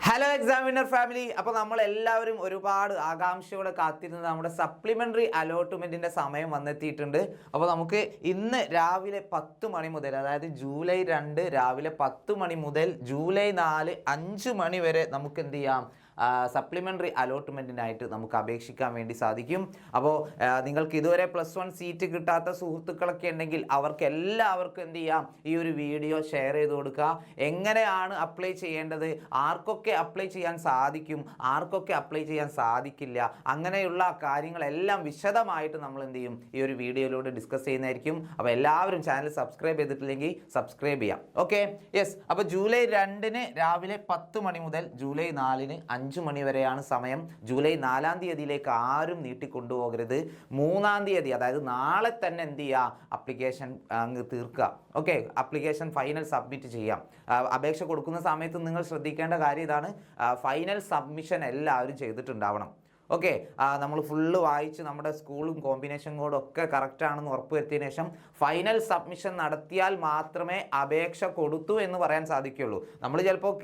Hello examiner family. അപ്പോൾ നമ്മളെല്ലാവരും ഒരുപാട് ആകാംക്ഷയോടെ കാത്തിരുന്നത് നമ്മുടെ സപ്ലിമെൻ്ററി അലോട്ട്മെൻറ്റിൻ്റെ സമയം വന്നെത്തിയിട്ടുണ്ട്. അപ്പോൾ നമുക്ക് ഇന്ന് രാവിലെ 10 മണി മുതൽ, അതായത് ജൂലൈ 2 രാവിലെ 10 മണി മുതൽ ജൂലൈ 4 5 മണി വരെ നമുക്ക് എന്ത് ചെയ്യാം, സപ്ലിമെൻ്ററി അലോട്ട്മെൻറ്റിനായിട്ട് നമുക്ക് അപേക്ഷിക്കാൻ വേണ്ടി സാധിക്കും. അപ്പോൾ നിങ്ങൾക്ക് ഇതുവരെ +1 സീറ്റ് കിട്ടാത്ത സുഹൃത്തുക്കളൊക്കെ ഉണ്ടെങ്കിൽ അവർക്ക് എല്ലാവർക്കും എന്ത് ചെയ്യാം, ഈ ഒരു വീഡിയോ ഷെയർ ചെയ്ത് കൊടുക്കുക. എങ്ങനെയാണ് അപ്ലൈ ചെയ്യേണ്ടത്, ആർക്കൊക്കെ അപ്ലൈ ചെയ്യാൻ സാധിക്കും, ആർക്കൊക്കെ അപ്ലൈ ചെയ്യാൻ സാധിക്കില്ല, അങ്ങനെയുള്ള കാര്യങ്ങളെല്ലാം വിശദമായിട്ട് നമ്മൾ എന്ത് ചെയ്യും, ഈ ഒരു വീഡിയോയിലൂടെ ഡിസ്കസ് ചെയ്യുന്നതായിരിക്കും. അപ്പോൾ എല്ലാവരും ചാനൽ സബ്സ്ക്രൈബ് ചെയ്തിട്ടില്ലെങ്കിൽ സബ്സ്ക്രൈബ് ചെയ്യാം. Okay, yes. അപ്പോൾ ജൂലൈ 2 രാവിലെ 10 മണി മുതൽ ജൂലൈ 4 5 മണി വരെയാണ് സമയം. ജൂലൈ 4 തീയതിയിലേക്ക് ആരും നീട്ടിക്കൊണ്ടുപോകരുത്. 3 തീയതി, അതായത് നാളെ തന്നെ എന്ത് ചെയ്യുക, അപ്ലിക്കേഷൻ അങ്ങ് തീർക്കുക. ഓക്കെ, അപ്ലിക്കേഷൻ ഫൈനൽ സബ്മിറ്റ് ചെയ്യാം. അപേക്ഷ കൊടുക്കുന്ന സമയത്ത് നിങ്ങൾ ശ്രദ്ധിക്കേണ്ട കാര്യം ഇതാണ്, ഫൈനൽ സബ്മിഷൻ എല്ലാവരും ചെയ്തിട്ടുണ്ടാവണം. ഓക്കെ, നമ്മൾ ഫുള്ള് വായിച്ച് നമ്മുടെ സ്കൂളും കോമ്പിനേഷൻ കോഡും ഒക്കെ കറക്റ്റാണെന്ന് ഉറപ്പുവരുത്തിയതിനു ശേഷം ഫൈനൽ സബ്മിഷൻ നടത്തിയാൽ മാത്രമേ അപേക്ഷ കൊടുത്തു എന്ന് പറയാൻ സാധിക്കുകയുള്ളൂ. നമ്മൾ ചിലപ്പോൾ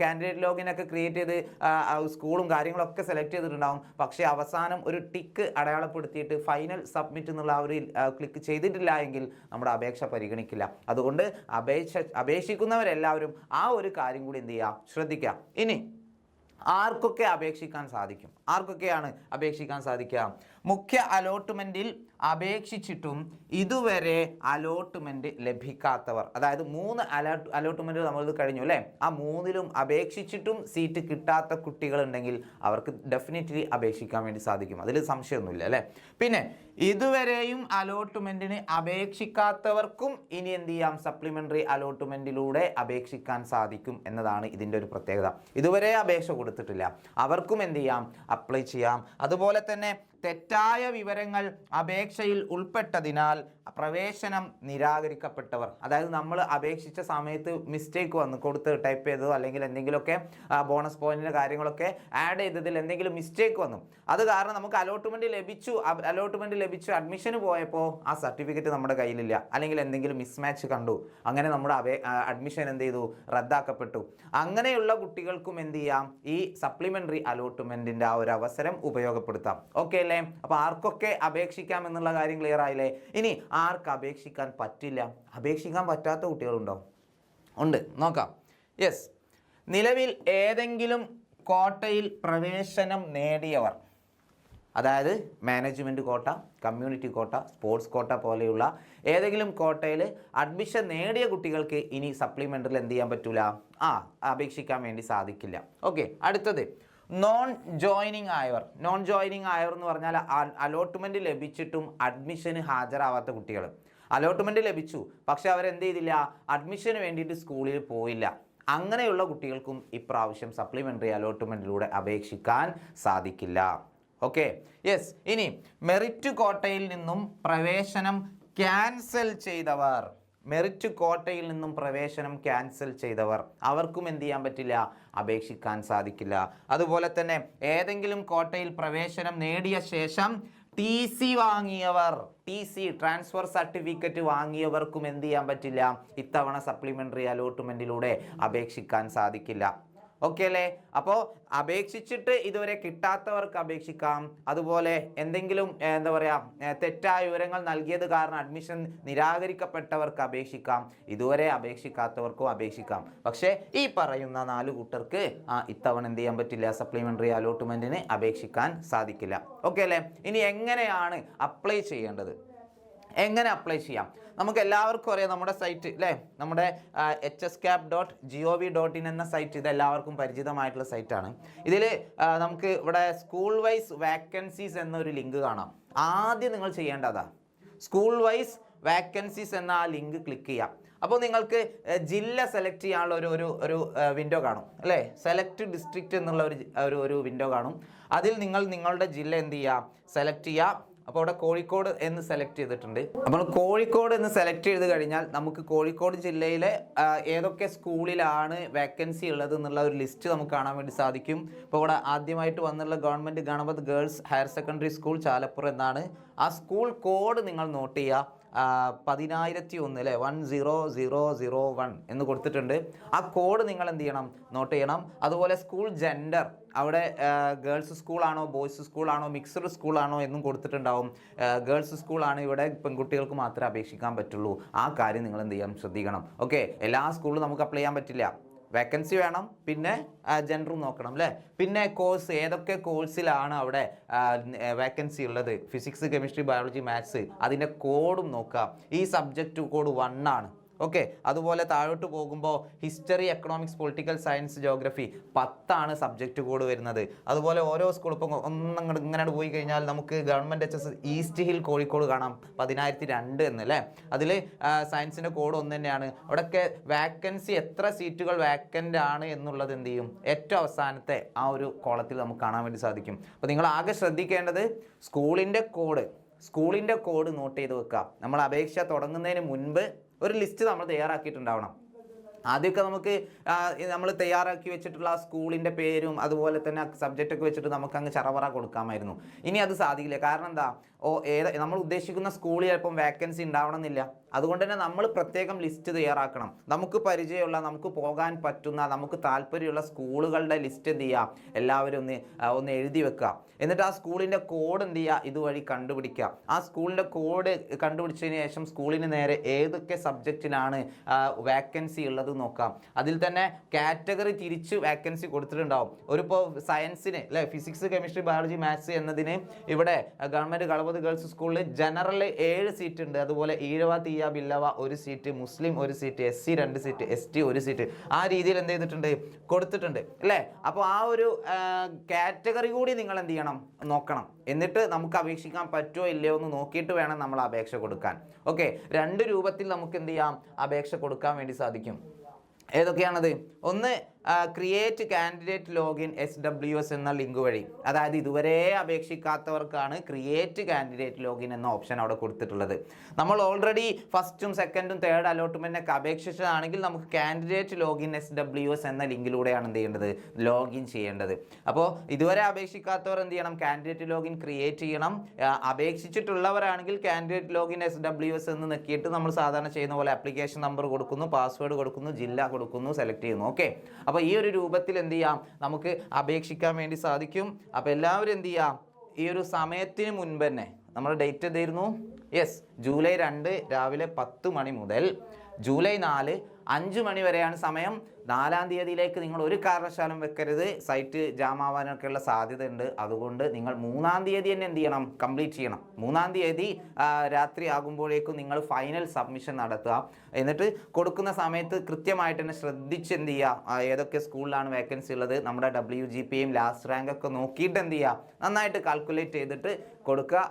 കാൻഡിഡേറ്റ് ലോഗിനൊക്കെ ക്രിയേറ്റ് ചെയ്ത് സ്കൂളും കാര്യങ്ങളൊക്കെ സെലക്ട് ചെയ്തിട്ടുണ്ടാവും. പക്ഷേ അവസാനം ഒരു ടിക്ക് അടയാളപ്പെടുത്തിയിട്ട് ഫൈനൽ സബ്മിറ്റ് എന്നുള്ള ആ ഒരു ക്ലിക്ക് ചെയ്തിട്ടില്ല എങ്കിൽ നമ്മുടെ അപേക്ഷ പരിഗണിക്കില്ല. അതുകൊണ്ട് അപേക്ഷിക്കുന്നവരെല്ലാവരും ആ ഒരു കാര്യം കൂടി എന്ത് ചെയ്യുക, ശ്രദ്ധിക്കുക. ഇനി ആർക്കൊക്കെ അപേക്ഷിക്കാൻ സാധിക്കും, ആർക്കൊക്കെയാണ് അപേക്ഷിക്കാൻ സാധിക്കുക? മുഖ്യ അലോട്ട്മെൻറ്റിൽ അപേക്ഷിച്ചിട്ടും ഇതുവരെ അലോട്ട്മെൻറ്റ് ലഭിക്കാത്തവർ, അതായത് 3 അലോട്ട്മെൻറ്റ് നമ്മളിത് കഴിഞ്ഞു അല്ലേ, ആ 3ലും അപേക്ഷിച്ചിട്ടും സീറ്റ് കിട്ടാത്ത കുട്ടികളുണ്ടെങ്കിൽ അവർക്ക് ഡെഫിനറ്റ്ലി അപേക്ഷിക്കാൻ വേണ്ടി സാധിക്കും, അതിൽ സംശയമൊന്നുമില്ല അല്ലേ. പിന്നെ ഇതുവരെയും അലോട്ട്മെൻറ്റിന് അപേക്ഷിക്കാത്തവർക്കും ഇനി എന്ത് ചെയ്യാം, സപ്ലിമെൻ്ററി അലോട്ട്മെൻറ്റിലൂടെ അപേക്ഷിക്കാൻ സാധിക്കും എന്നതാണ് ഇതിൻ്റെ ഒരു പ്രത്യേകത. ഇതുവരെ അപേക്ഷ കൊടുത്തിട്ടില്ല അവർക്കും എന്ത് ചെയ്യാം, അപ്ലൈ ചെയ്യാം. അതുപോലെ തന്നെ തെറ്റായ വിവരങ്ങൾ അപേക്ഷയിൽ ഉൾപ്പെട്ടതിനാൽ പ്രവേശനം നിരാകരിക്കപ്പെട്ടവർ, അതായത് നമ്മൾ അപേക്ഷിച്ച സമയത്ത് മിസ്റ്റേക്ക് വന്നു, കൊടുത്ത് ടൈപ്പ് ചെയ്തതോ അല്ലെങ്കിൽ എന്തെങ്കിലുമൊക്കെ ബോണസ് പോയിന്റിൻ്റെ കാര്യങ്ങളൊക്കെ ആഡ് ചെയ്തതിൽ എന്തെങ്കിലും മിസ്റ്റേക്ക് വന്നു, അത് കാരണം നമുക്ക് അലോട്ട്മെൻറ്റ് ലഭിച്ചു അഡ്മിഷന് പോയപ്പോൾ ആ സർട്ടിഫിക്കറ്റ് നമ്മുടെ കയ്യിലില്ല, അല്ലെങ്കിൽ എന്തെങ്കിലും മിസ്മാച്ച് കണ്ടു, അങ്ങനെ നമ്മുടെ അഡ്മിഷൻ എന്ത് ചെയ്തു, റദ്ദാക്കപ്പെട്ടു. അങ്ങനെയുള്ള കുട്ടികൾക്കും എന്ത് ചെയ്യാം, ഈ സപ്ലിമെൻ്ററി അലോട്ട്മെൻറ്റിൻ്റെ ആ ഒരു അവസരം ഉപയോഗപ്പെടുത്താം. ഓക്കെ അല്ലേ. അപ്പോൾ ആർക്കൊക്കെ അപേക്ഷിക്കാം എന്നുള്ള കാര്യം ക്ലിയർ ആയില്ലേ. ഇനി ആർക്ക് അപേക്ഷിക്കാൻ പറ്റില്ല, അപേക്ഷിക്കാൻ പറ്റാത്ത കുട്ടികളുണ്ടോ? ഉണ്ട്, നോക്കാം. യെസ്, നിലവിൽ ഏതെങ്കിലും കോട്ടയിൽ പ്രവേശനം നേടിയവർ, അതായത് മാനേജ്മെൻറ്റ് കോട്ട, കമ്മ്യൂണിറ്റി കോട്ട, സ്പോർട്സ് കോട്ട പോലെയുള്ള ഏതെങ്കിലും കോട്ടയിൽ അഡ്മിഷൻ നേടിയ കുട്ടികൾക്ക് ഇനി സപ്ലിമെൻ്ററിൽ എന്ത് ചെയ്യാൻ പറ്റില്ല, അപേക്ഷിക്കാൻ വേണ്ടി സാധിക്കില്ല. ഓക്കെ, അടുത്തത് നോൺ ജോയിനിങ് ആയവർ എന്ന് പറഞ്ഞാൽ അലോട്ട്മെൻറ്റ് ലഭിച്ചിട്ടും അഡ്മിഷന് ഹാജരാവാത്ത കുട്ടികൾ. അലോട്ട്മെൻറ്റ് ലഭിച്ചു പക്ഷെ അവരെന്ത് ചെയ്തില്ല, അഡ്മിഷന് വേണ്ടിയിട്ട് സ്കൂളിൽ പോയില്ല. അങ്ങനെയുള്ള കുട്ടികൾക്കും ഇപ്രാവശ്യം സപ്ലിമെൻ്ററി അലോട്ട്മെൻറ്റിലൂടെ അപേക്ഷിക്കാൻ സാധിക്കില്ല. Okay, yes. ഇനി മെറിറ്റ് കോട്ടയിൽ നിന്നും പ്രവേശനം ക്യാൻസൽ ചെയ്തവർ, മെറിറ്റ് കോട്ടയിൽ നിന്നും പ്രവേശനം ക്യാൻസൽ ചെയ്തവർ, അവർക്കും എന്ത് ചെയ്യാൻ പറ്റില്ല, അപേക്ഷിക്കാൻ സാധിക്കില്ല. അതുപോലെ തന്നെ ഏതെങ്കിലും കോട്ടയിൽ പ്രവേശനം നേടിയ ശേഷം TC വാങ്ങിയവർ, ട്രാൻസ്ഫർ സർട്ടിഫിക്കറ്റ് വാങ്ങിയവർക്കും എന്ത് ചെയ്യാൻ പറ്റില്ല, ഇത്തവണ സപ്ലിമെൻ്ററി അലോട്ട്മെൻറ്റിലൂടെ അപേക്ഷിക്കാൻ സാധിക്കില്ല. ഓക്കെ അല്ലേ. അപ്പോൾ അപേക്ഷിച്ചിട്ട് ഇതുവരെ കിട്ടാത്തവർക്ക് അപേക്ഷിക്കാം. അതുപോലെ എന്തെങ്കിലും എന്താ പറയുക, തെറ്റായ വിവരങ്ങൾ നൽകിയത് കാരണം അഡ്മിഷൻ നിരാകരിക്കപ്പെട്ടവർക്ക് അപേക്ഷിക്കാം. ഇതുവരെ അപേക്ഷിക്കാത്തവർക്കും അപേക്ഷിക്കാം. പക്ഷേ ഈ പറയുന്ന 4 കൂട്ടർക്ക് ഇത്തവണ എന്ത് ചെയ്യാൻ പറ്റില്ല, സപ്ലിമെൻ്ററി അലോട്ട്മെൻറ്റിന് അപേക്ഷിക്കാൻ സാധിക്കില്ല. ഓക്കെ അല്ലേ. ഇനി എങ്ങനെയാണ് അപ്ലൈ ചെയ്യേണ്ടത്, എങ്ങനെ അപ്ലൈ ചെയ്യാം? നമുക്ക് എല്ലാവർക്കും അറിയാം, നമ്മുടെ സൈറ്റ് അല്ലേ, നമ്മുടെ hscap.gov.in എന്ന സൈറ്റ്, ഇത് എല്ലാവർക്കും പരിചിതമായിട്ടുള്ള സൈറ്റാണ്. ഇതിൽ നമുക്ക് ഇവിടെ സ്കൂൾ വൈസ് വാക്കൻസീസ് എന്നൊരു ലിങ്ക് കാണാം. ആദ്യം നിങ്ങൾ ചെയ്യേണ്ടതാ സ്കൂൾ വൈസ് വാക്കൻസീസ് എന്ന ആ ലിങ്ക് ക്ലിക്ക് ചെയ്യാം. അപ്പോൾ നിങ്ങൾക്ക് ജില്ല സെലക്ട് ചെയ്യാനുള്ള ഒരു വിൻഡോ കാണും അല്ലേ, സെലക്ട് ഡിസ്ട്രിക്റ്റ് എന്നുള്ള ഒരു വിൻഡോ കാണും. അതിൽ നിങ്ങൾ നിങ്ങളുടെ ജില്ല എന്ത് ചെയ്യുക, സെലക്ട് ചെയ്യുക. അപ്പോൾ അവിടെ കോഴിക്കോട് എന്ന് സെലക്ട് ചെയ്തിട്ടുണ്ട്. അപ്പോൾ കോഴിക്കോട് എന്ന് സെലക്ട് ചെയ്ത് കഴിഞ്ഞാൽ നമുക്ക് കോഴിക്കോട് ജില്ലയിലെ ഏതൊക്കെ സ്കൂളിലാണ് വേക്കൻസി ഉള്ളത് എന്നുള്ള ഒരു ലിസ്റ്റ് നമുക്ക് കാണാൻ വേണ്ടി സാധിക്കും. ഇപ്പോൾ ഇവിടെ ആദ്യമായിട്ട് വന്നുള്ള government Ganapath girls higher secondary school Chalappuram എന്നാണ്. ആ സ്കൂൾ കോഡ് നിങ്ങൾ നോട്ട് ചെയ്യുക. 10,001 അല്ലേ, 10001 എന്ന് കൊടുത്തിട്ടുണ്ട്. ആ കോഡ് നിങ്ങൾ എന്ത് ചെയ്യണം, നോട്ട് ചെയ്യണം. അതുപോലെ സ്കൂൾ ജെൻഡർ, അവിടെ ഗേൾസ് സ്കൂളാണോ ബോയ്സ് സ്കൂളാണോ മിക്സ്ഡ് സ്കൂളാണോ എന്നും കൊടുത്തിട്ടുണ്ടാവും. ഗേൾസ് സ്കൂളാണ്, ഇവിടെ പെൺകുട്ടികൾക്ക് മാത്രമേ അപേക്ഷിക്കാൻ പറ്റുള്ളൂ. ആ കാര്യം നിങ്ങൾ എന്ത് ചെയ്യാം, ശ്രദ്ധിക്കണം. ഓക്കെ, എല്ലാ സ്കൂളിലും നമുക്ക് അപ്ലൈ ചെയ്യാൻ പറ്റില്ല. വേക്കൻസി വേണം, പിന്നെ ജെൻഡറും നോക്കണം അല്ലേ. പിന്നെ കോഴ്സ്, ഏതൊക്കെ കോഴ്സിലാണ് അവിടെ വേക്കൻസി ഉള്ളത്, ഫിസിക്സ് കെമിസ്ട്രി ബയോളജി മാത്സ്, അതിൻ്റെ കോഡും നോക്കാം. ഈ സബ്ജക്റ്റ് കോഡ് 1 ആണ്. ഓക്കെ, അതുപോലെ താഴോട്ട് പോകുമ്പോൾ history, economics, political science, geography 10 subject code വരുന്നത്. അതുപോലെ ഓരോ സ്കൂൾ ഇപ്പോൾ ഒന്നങ്ങോട്ട് ഇങ്ങനെ പോയി കഴിഞ്ഞാൽ നമുക്ക് government HS east hill Kozhikode കാണാം 10,002 എന്നല്ലേ. അതിൽ സയൻസിൻ്റെ കോഡ് 1 തന്നെയാണ്. അവിടെയൊക്കെ വാക്കൻസി എത്ര സീറ്റുകൾ വാക്കൻ്റ് ആണ് എന്നുള്ളത് എന്ത് ചെയ്യും, ഏറ്റവും അവസാനത്തെ ആ ഒരു കോളത്തിൽ നമുക്ക് കാണാൻ വേണ്ടി സാധിക്കും. അപ്പോൾ നിങ്ങൾ ആകെ ശ്രദ്ധിക്കേണ്ടത് സ്കൂളിൻ്റെ കോഡ് നോട്ട് ചെയ്ത് വെക്കുക. നമ്മൾ അപേക്ഷ തുടങ്ങുന്നതിന് മുൻപ് ഒരു ലിസ്റ്റ് നമ്മൾ തയ്യാറാക്കിയിട്ടുണ്ടാവണം. ആദ്യമൊക്കെ നമുക്ക് നമ്മൾ തയ്യാറാക്കി വെച്ചിട്ടുള്ള സ്കൂളിൻ്റെ പേരും അതുപോലെ തന്നെ സബ്ജക്റ്റൊക്കെ വെച്ചിട്ട് നമുക്ക് അങ്ങ് ചറവറ കൊടുക്കാമായിരുന്നു. ഇനി അത് സാധിക്കില്ല. കാരണം എന്താ, നമ്മൾ ഉദ്ദേശിക്കുന്ന സ്കൂളിൽ ചിലപ്പം വേക്കൻസി ഉണ്ടാവണമെന്നില്ല. അതുകൊണ്ട് തന്നെ നമ്മൾ പ്രത്യേകം ലിസ്റ്റ് തയ്യാറാക്കണം. നമുക്ക് പരിചയമുള്ള, നമുക്ക് പോകാൻ പറ്റുന്ന, നമുക്ക് താല്പര്യമുള്ള സ്കൂളുകളുടെ ലിസ്റ്റ് എന്ത് ചെയ്യുക, എല്ലാവരും ഒന്ന് എഴുതി വെക്കുക. എന്നിട്ട് ആ സ്കൂളിൻ്റെ കോഡ് എന്ത് ചെയ്യുക, ഇതുവഴി കണ്ടുപിടിക്കുക. ആ സ്കൂളിൻ്റെ കോഡ് കണ്ടുപിടിച്ചതിന് ശേഷം സ്കൂളിന് നേരെ ഏതൊക്കെ സബ്ജക്റ്റിലാണ് വേക്കൻസി ഉള്ളത് നോക്കാം. അതിൽ തന്നെ കാറ്റഗറി തിരിച്ച് വേക്കൻസി കൊടുത്തിട്ടുണ്ടാവും. ഇപ്പോൾ സയൻസിന് അല്ലേ, ഫിസിക്സ് കെമിസ്ട്രി ബയോളജി മാത്സ് എന്നതിന് ഇവിടെ ഗവൺമെൻറ് കളവത് ഗേൾസ് സ്കൂളിൽ ജനറൽ 7 സീറ്റ് ഉണ്ട്. അതുപോലെ ഈഴവ, തീയ, ബില്ലവ 1 സീറ്റ്, മുസ്ലിം 1 seat, SC 2 seat, ST 1 seat. ആ രീതിയിൽ എന്ത് ചെയ്തിട്ടുണ്ട്, കൊടുത്തിട്ടുണ്ട് അല്ലേ. അപ്പോൾ ആ ഒരു കാറ്റഗറി കൂടി നിങ്ങൾ എന്ത് ചെയ്യണം, നോക്കണം. എന്നിട്ട് നമുക്ക് അപേക്ഷിക്കാൻ പറ്റുമോ ഇല്ലയോ എന്ന് നോക്കിയിട്ട് വേണം നമ്മൾ അപേക്ഷ കൊടുക്കാൻ. ഓക്കെ, 2 രൂപത്തിൽ നമുക്ക് എന്ത് ചെയ്യാം, അപേക്ഷ കൊടുക്കാൻ വേണ്ടി സാധിക്കും. ഏതൊക്കെയാണത്? ഒന്ന്, ക്രിയേറ്റ് കാൻഡിഡേറ്റ് ലോഗിൻ SWS എന്ന ലിങ്ക് വഴി. അതായത് ഇതുവരെ അപേക്ഷിക്കാത്തവർക്കാണ് ക്രിയേറ്റ് കാൻഡിഡേറ്റ് ലോഗിൻ എന്ന ഓപ്ഷൻ അവിടെ കൊടുത്തിട്ടുള്ളത്. നമ്മൾ ഓൾറെഡി ഫസ്റ്റും സെക്കൻഡും തേർഡ് അലോട്ട്മെൻറ്റിനൊക്കെ അപേക്ഷിച്ചതാണെങ്കിൽ നമുക്ക് കാൻഡിഡേറ്റ് ലോഗിൻ SWS എന്ന ലിങ്കിലൂടെയാണ് എന്ത് ചെയ്യേണ്ടത്, ലോഗിൻ ചെയ്യേണ്ടത്. അപ്പോൾ ഇതുവരെ അപേക്ഷിക്കാത്തവർ എന്ത് ചെയ്യണം, കാൻഡിഡേറ്റ് ലോഗിൻ ക്രിയേറ്റ് ചെയ്യണം. അപേക്ഷിച്ചിട്ടുള്ളവരാണെങ്കിൽ കാൻഡിഡേറ്റ് ലോഗിൻ SWS എന്ന് നോക്കിയിട്ട് നമ്മൾ സാധാരണ ചെയ്യുന്ന പോലെ ആപ്ലിക്കേഷൻ നമ്പർ കൊടുക്കുന്നു, പാസ്വേഡ് കൊടുക്കുന്നു, ജില്ല കൊടുക്കുന്നു, സെലക്ട് ചെയ്യുന്നു. ഓക്കെ, അപ്പോൾ ഈ ഒരു രൂപത്തിൽ എന്ത് ചെയ്യാം, നമുക്ക് അപേക്ഷിക്കാൻ വേണ്ടി സാധിക്കും. അപ്പോൾ എല്ലാവരും എന്ത് ചെയ്യാം, ഈ ഒരു സമയത്തിന് മുൻപ് തന്നെ, നമ്മുടെ ഡേറ്റ് എന്തായിരുന്നു, യെസ്, ജൂലൈ 2 രാവിലെ 10 മണി മുതൽ ജൂലൈ 4 5 മണി വരെയാണ് സമയം. 4-ാം തീയതിയിലേക്ക് നിങ്ങൾ ഒരു കാരണവശാലും വെക്കരുത്, സൈറ്റ് ജാം ആവാനൊക്കെയുള്ള സാധ്യത ഉണ്ട്. അതുകൊണ്ട് നിങ്ങൾ 3-ാം തീയതി തന്നെ എന്ത് ചെയ്യണം, കംപ്ലീറ്റ് ചെയ്യണം. 3-ാം തീയതി രാത്രി ആകുമ്പോഴേക്കും നിങ്ങൾ ഫൈനൽ സബ്മിഷൻ നടത്തുക. എന്നിട്ട് കൊടുക്കുന്ന സമയത്ത് കൃത്യമായിട്ട് തന്നെ ശ്രദ്ധിച്ച് എന്ത് ചെയ്യുക, ഏതൊക്കെ സ്കൂളിലാണ് വേക്കൻസി ഉള്ളത്, നമ്മുടെ WGPയും ലാസ്റ്റ് റാങ്കൊക്കെ നോക്കിയിട്ട് എന്ത് ചെയ്യുക, നന്നായിട്ട് കാൽക്കുലേറ്റ് ചെയ്തിട്ട് കൊടുക്കുക.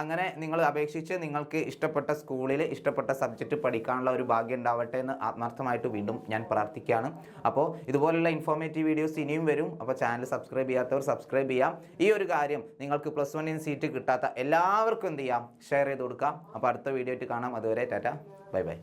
അങ്ങനെ നിങ്ങൾ അപേക്ഷിച്ച് നിങ്ങൾക്ക് ഇഷ്ടപ്പെട്ട സ്കൂളിൽ ഇഷ്ടപ്പെട്ട സബ്ജക്റ്റ് പഠിക്കാനുള്ള ഒരു ഭാഗ്യം ഉണ്ടാവട്ടെ എന്ന് ആത്മാർത്ഥമായിട്ട് വീണ്ടും ഞാൻ പ്രാർത്ഥിക്കുകയാണ്. അപ്പോൾ ഇതുപോലുള്ള ഇൻഫോർമേറ്റീവ് വീഡിയോസ് ഇനിയും വരും. അപ്പോൾ ചാനൽ സബ്സ്ക്രൈബ് ചെയ്യാത്തവർ സബ്സ്ക്രൈബ് ചെയ്യാം. ഈ ഒരു കാര്യം നിങ്ങൾക്ക് +1 സീറ്റ് കിട്ടാത്ത എല്ലാവർക്കും എന്ത് ചെയ്യാം, ഷെയർ ചെയ്ത് കൊടുക്കാം. അപ്പോൾ അടുത്ത വീഡിയോ ആയിട്ട് കാണാം. അതുവരെ ടാറ്റ, ബൈ ബൈ.